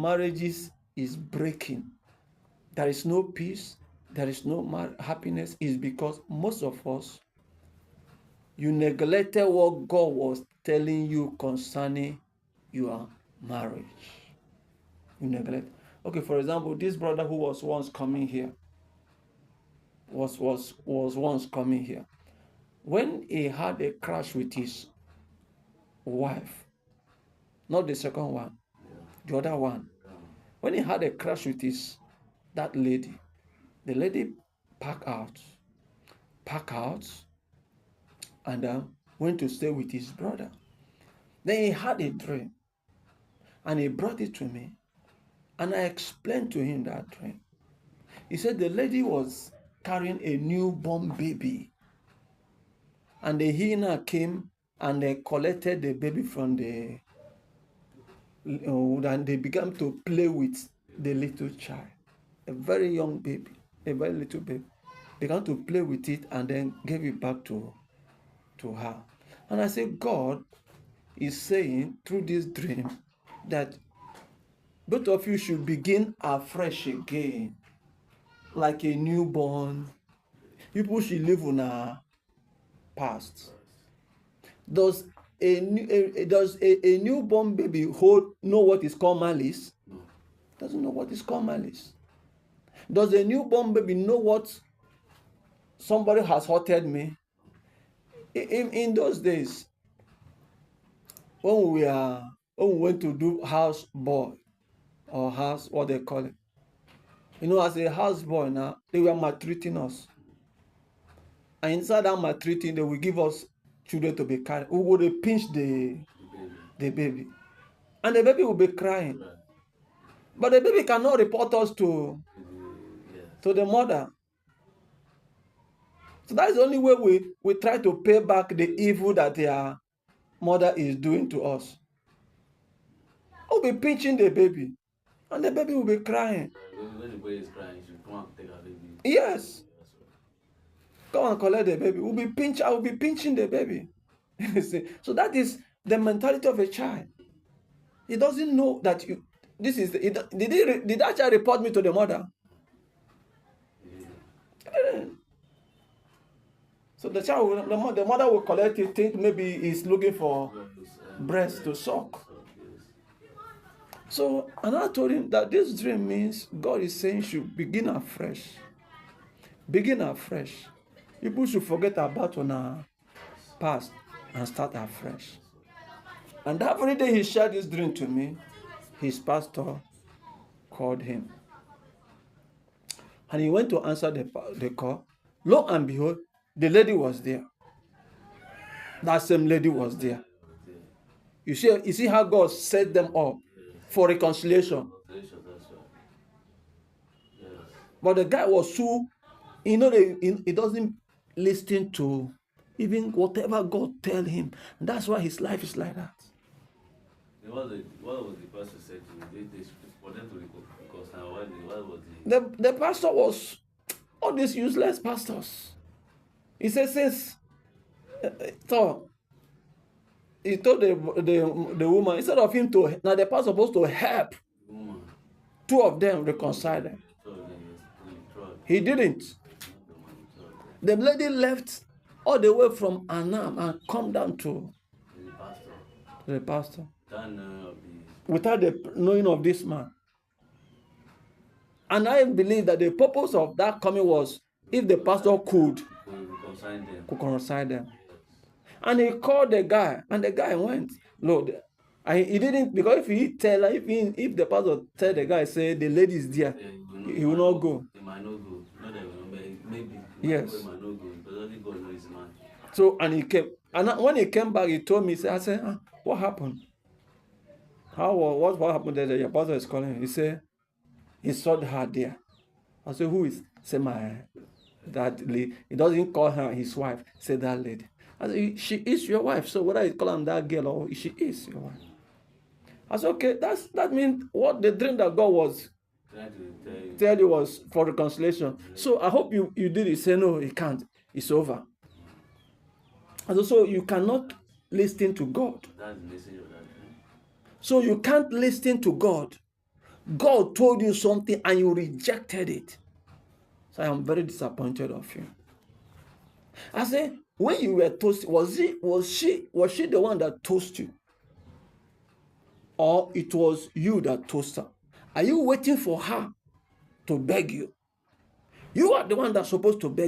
marriages is breaking, there is no peace, there is no happiness, is because most of us, you neglected what God was telling you concerning your marriage. You neglect. Okay, for example, this brother who was once coming here, was once coming here. When he had a crash with his wife, not the second one, the other one. When he had a crash with that lady, the lady packed out, and went to stay with his brother. Then he had a dream, and he brought it to me, and I explained to him that dream. He said the lady was carrying a newborn baby, and the hyena came and they collected the baby from the, and they began to play with the little child, a very young baby, a very little baby. Began to play with it and then gave it back to her. And I said, God is saying through this dream that both of you should begin afresh again, like a newborn. People should live on our past. Does a newborn baby know what is called malice? No. Doesn't know what is called malice. Does a newborn baby know what somebody has hurted me? In those days, when we went to do house boy or house, what they call it, as a house boy now, they were maltreating us. And inside that maltreating, they will give us children to be carried. We would pinch the baby. And the baby will be crying. But the baby cannot report us to the mother. So that is the only way we try to pay back the evil that their mother is doing to us. We'll be pinching the baby. And the baby will be crying. When the baby is crying, you should come and take her baby. Yes. Come and collect the baby. I will be pinching the baby. So that is the mentality of a child. He doesn't know that did that child report me to the mother? Yeah. So the mother will collect it, think maybe he's looking for breast to suck. So, and I told him that this dream means God is saying should begin afresh. Begin afresh. People should forget about on our past and start afresh. And every day he shared this dream to me, his pastor called him. And he went to answer the call. Lo and behold, the lady was there. That same lady was there. You see how God set them up for reconciliation. But the guy was so, he doesn't listen to even whatever God tell him. That's why his life is like that. What was the pastor said to you? For them to reconcile. What was the pastor was all these useless pastors. He says, so he told the woman, instead of him to, now the pastor supposed to help two of them reconcile them. He didn't. The lady left all the way from Annam and come down to the pastor without the knowing of this man. And I believe that the purpose of that coming was if the pastor could reconcile them. And he called the guy, and the guy went. Lord, he didn't, because if the pastor tell the guy, say the lady is there, he will not go. He might not go. Not that maybe. Yes. He might not go because only God knows his man. So, and he came. And when he came back, he told me, I said, what happened? What happened there? Your pastor is calling him. He said, he saw her there. I said, who is? Say that lady. He doesn't call her his wife. Say that lady. I said, she is your wife. So whether you call him that girl or she is your wife. I said, okay, that means what the dream that God was tell you was for reconciliation. So I hope you did it. He said, no, he can't. It's over. And so you cannot listen to God. That's the message of that dream. So you can't listen to God God told you something and you rejected it. So I am very disappointed of you. I say, when you were toasted, was she the one that toasted you? Or it was you that toasted her? Are you waiting for her to beg you? You are the one that's supposed to beg.